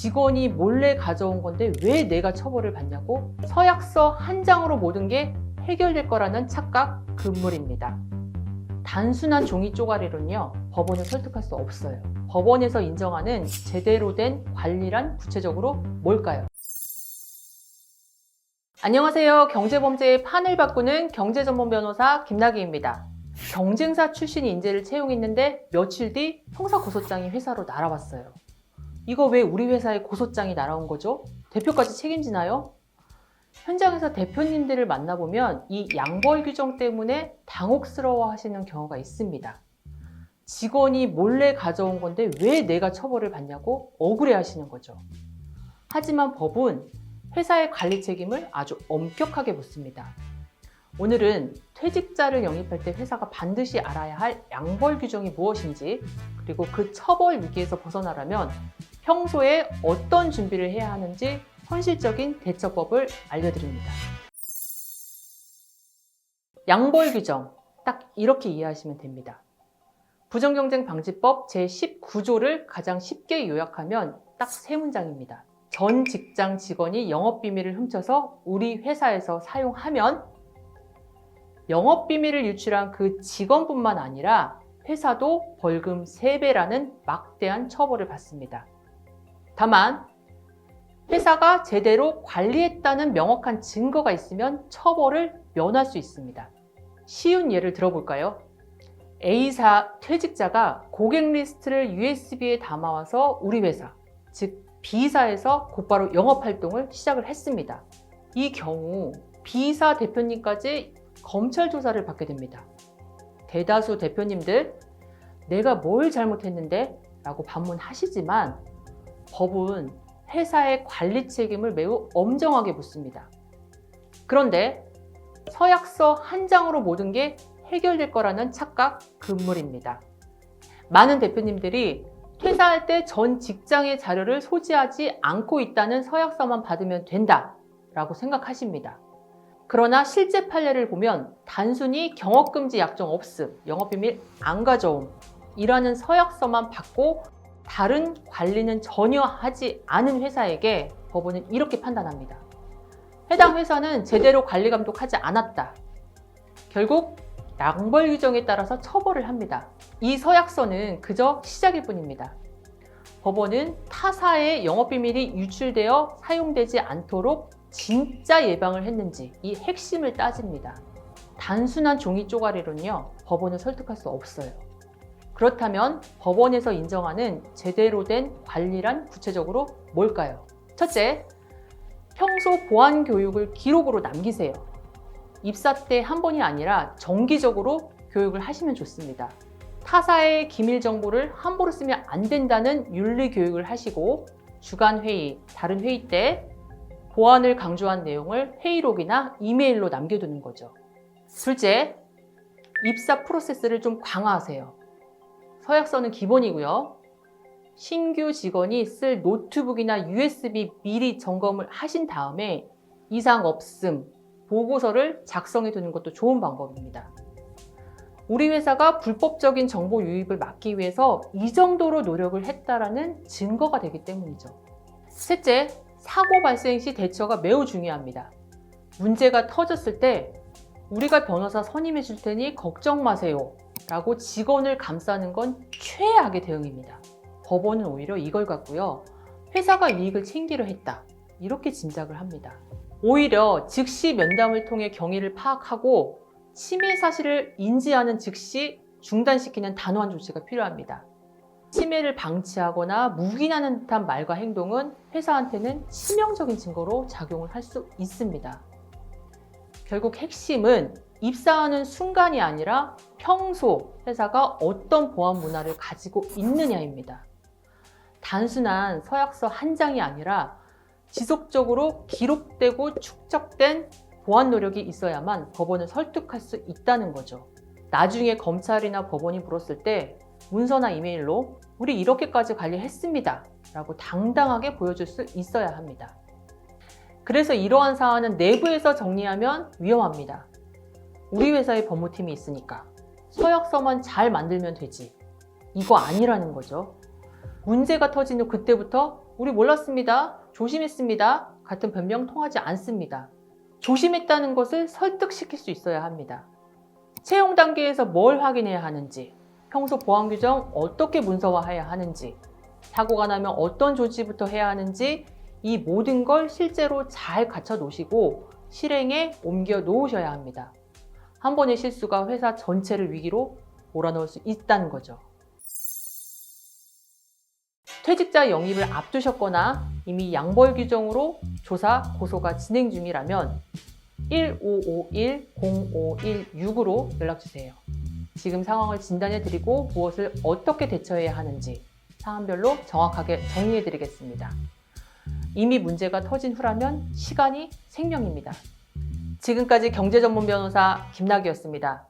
직원이 몰래 가져온 건데 왜 내가 처벌을 받냐고? 서약서 한 장으로 모든 게 해결될 거라는 착각 금물입니다. 단순한 종이 쪼가리로는요, 법원을 설득할 수 없어요. 법원에서 인정하는 제대로 된 관리란 구체적으로 뭘까요? 안녕하세요. 경제범죄의 판을 바꾸는 경제전문 변호사 김나기입니다. 경쟁사 출신 인재를 채용했는데 며칠 뒤 형사고소장이 회사로 날아왔어요. 이거 왜 우리 회사에 고소장이 날아온 거죠? 대표까지 책임지나요? 현장에서 대표님들을 만나보면 이 양벌 규정 때문에 당혹스러워 하시는 경우가 있습니다. 직원이 몰래 가져온 건데 왜 내가 처벌을 받냐고 억울해 하시는 거죠. 하지만 법은 회사의 관리 책임을 아주 엄격하게 묻습니다. 오늘은 퇴직자를 영입할 때 회사가 반드시 알아야 할 양벌 규정이 무엇인지, 그리고 그 처벌 위기에서 벗어나려면 평소에 어떤 준비를 해야 하는지 현실적인 대처법을 알려드립니다. 양벌 규정, 딱 이렇게 이해하시면 됩니다. 부정경쟁방지법 제19조를 가장 쉽게 요약하면 딱 세 문장입니다. 전 직장 직원이 영업비밀을 훔쳐서 우리 회사에서 사용하면 영업비밀을 유출한 그 직원뿐만 아니라 회사도 벌금 3배라는 막대한 처벌을 받습니다. 다만 회사가 제대로 관리했다는 명확한 증거가 있으면 처벌을 면할 수 있습니다. 쉬운 예를 들어볼까요? A사 퇴직자가 고객 리스트를 USB에 담아와서 우리 회사, 즉 B사에서 곧바로 영업활동을 시작을 했습니다. 이 경우 B사 대표님까지 검찰 조사를 받게 됩니다. 대다수 대표님들, 내가 뭘 잘못했는데? 라고 반문하시지만 법은 회사의 관리 책임을 매우 엄정하게 묻습니다. 그런데 서약서 한 장으로 모든 게 해결될 거라는 착각 금물입니다. 많은 대표님들이 퇴사할 때 전 직장의 자료를 소지하지 않고 있다는 서약서만 받으면 된다 라고 생각하십니다. 그러나 실제 판례를 보면 단순히 경업금지 약정 없음, 영업비밀 안 가져옴 이라는 서약서만 받고 다른 관리는 전혀 하지 않은 회사에게 법원은 이렇게 판단합니다. 해당 회사는 제대로 관리 감독하지 않았다. 결국 양벌 규정에 따라서 처벌을 합니다. 이 서약서는 그저 시작일 뿐입니다. 법원은 타사의 영업비밀이 유출되어 사용되지 않도록 진짜 예방을 했는지 이 핵심을 따집니다. 단순한 종이 쪼가리로는요, 법원을 설득할 수 없어요. 그렇다면 법원에서 인정하는 제대로 된 관리란 구체적으로 뭘까요? 첫째, 평소 보안 교육을 기록으로 남기세요. 입사 때 한 번이 아니라 정기적으로 교육을 하시면 좋습니다. 타사의 기밀 정보를 함부로 쓰면 안 된다는 윤리 교육을 하시고 주간 회의, 다른 회의 때 보안을 강조한 내용을 회의록이나 이메일로 남겨두는 거죠. 둘째, 입사 프로세스를 좀 강화하세요. 서약서는 기본이고요. 신규 직원이 쓸 노트북이나 USB 미리 점검을 하신 다음에 이상 없음, 보고서를 작성해 두는 것도 좋은 방법입니다. 우리 회사가 불법적인 정보 유입을 막기 위해서 이 정도로 노력을 했다라는 증거가 되기 때문이죠. 셋째, 사고 발생 시 대처가 매우 중요합니다. 문제가 터졌을 때 우리가 변호사 선임해 줄 테니 걱정 마세요 라고 직원을 감싸는 건 최악의 대응입니다. 법원은 오히려 이걸 갖고요, 회사가 이익을 챙기려 했다 이렇게 짐작을 합니다. 오히려 즉시 면담을 통해 경위를 파악하고 침해 사실을 인지하는 즉시 중단시키는 단호한 조치가 필요합니다. 침해를 방치하거나 묵인하는 듯한 말과 행동은 회사한테는 치명적인 증거로 작용을 할 수 있습니다. 결국 핵심은 입사하는 순간이 아니라 평소 회사가 어떤 보안 문화를 가지고 있느냐입니다. 단순한 서약서 한 장이 아니라 지속적으로 기록되고 축적된 보안 노력이 있어야만 법원을 설득할 수 있다는 거죠. 나중에 검찰이나 법원이 물었을 때 문서나 이메일로 우리 이렇게까지 관리했습니다 라고 당당하게 보여줄 수 있어야 합니다. 그래서 이러한 사안은 내부에서 정리하면 위험합니다. 우리 회사에 법무팀이 있으니까 서약서만 잘 만들면 되지, 이거 아니라는 거죠. 문제가 터진 후 그때부터 우리 몰랐습니다. 조심했습니다. 같은 변명 통하지 않습니다. 조심했다는 것을 설득시킬 수 있어야 합니다. 채용 단계에서 뭘 확인해야 하는지, 평소 보안 규정 어떻게 문서화해야 하는지, 사고가 나면 어떤 조치부터 해야 하는지 이 모든 걸 실제로 잘 갖춰 놓으시고 실행에 옮겨 놓으셔야 합니다. 한 번의 실수가 회사 전체를 위기로 몰아넣을 수 있다는 거죠. 퇴직자 영입을 앞두셨거나 이미 양벌 규정으로 조사, 고소가 진행 중이라면 1551-0516으로 연락주세요. 지금 상황을 진단해드리고 무엇을 어떻게 대처해야 하는지 사안별로 정확하게 정리해드리겠습니다. 이미 문제가 터진 후라면 시간이 생명입니다. 지금까지 경제전문 변호사 김나기였습니다.